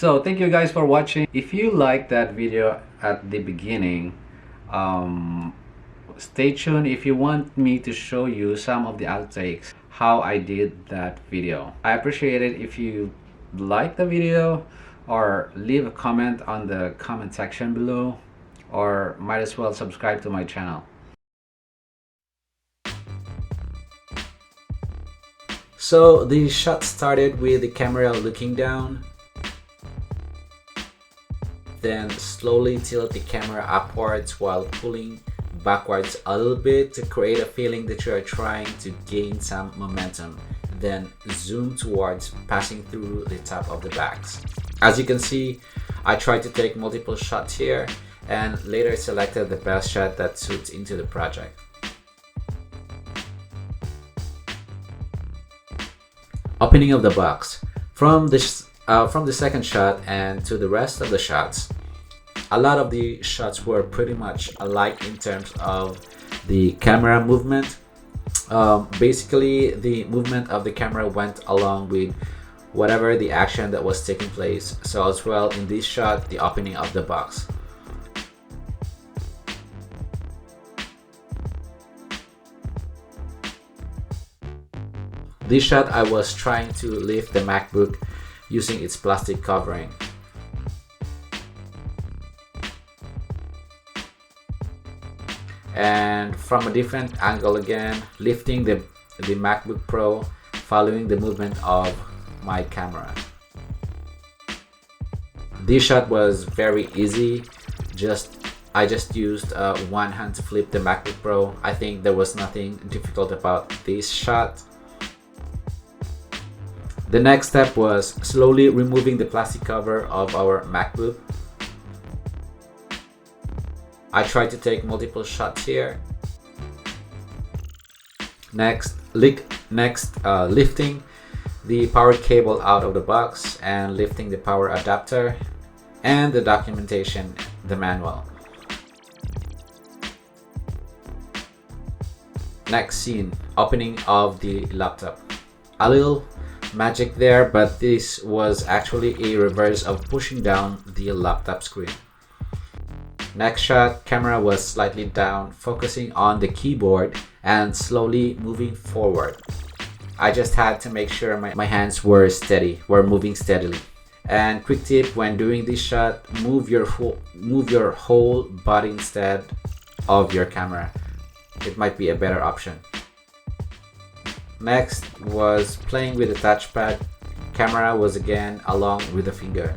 So thank you guys for watching. If you like that video at the beginning, stay tuned if you want me to show you some of the outtakes how I did that video. I appreciate it if you like the video or leave a comment on the comment section below, or might as well subscribe to my channel. So the shot started with the camera looking down, then slowly tilt the camera upwards while pulling backwards a little bit to create a feeling that you are trying to gain some momentum, then zoom towards passing through the top of the bags. As you can see, I tried to take multiple shots here and later selected the best shot that suits into the project. Opening of the box. From the second shot and to the rest of the shots, a lot of the shots were pretty much alike in terms of the camera movement. Basically, the movement of the camera went along with whatever the action that was taking place. So as well in this shot, the opening of the box. This shot, I was trying to lift the MacBook using its plastic covering. And from a different angle again, lifting the MacBook Pro following the movement of my camera. This shot was very easy. I just used one hand to flip the MacBook Pro. I think there was nothing difficult about this shot. The next step was slowly removing the plastic cover of our MacBook. I tried to take multiple shots here. Next, lifting the power cable out of the box and lifting the power adapter and the documentation, the manual. Next scene, opening of the laptop. A little magic there, but this was actually a reverse of pushing down the laptop screen. Next shot, camera was slightly down, focusing on the keyboard and slowly moving forward. I just had to make sure my hands were moving steadily. And quick tip when doing this shot, move your whole body instead of your camera. It might be a better option. Next was playing with the touchpad. Camera was again along with the finger.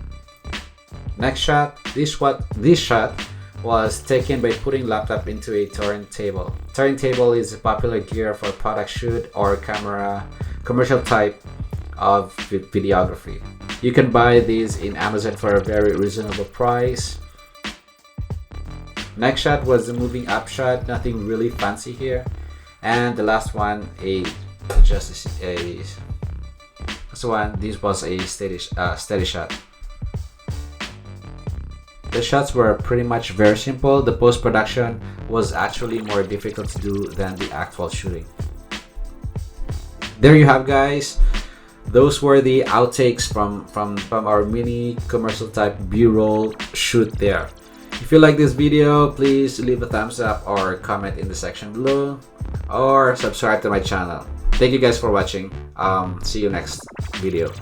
Next shot, this shot was taken by putting laptop into a turntable. Turntable is a popular gear for product shoot or commercial type of videography. You can buy these in Amazon for a very reasonable price. Next shot was the moving up shot, nothing really fancy here. And the last one, this was a steady shot. The shots were pretty much very simple. The post-production was actually more difficult to do than the actual shooting. There you have, guys. Those were the outtakes from our mini commercial type B-roll shoot there. If you like this video, please leave a thumbs up or comment in the section below, or subscribe to my channel. Thank you guys for watching. See you next video.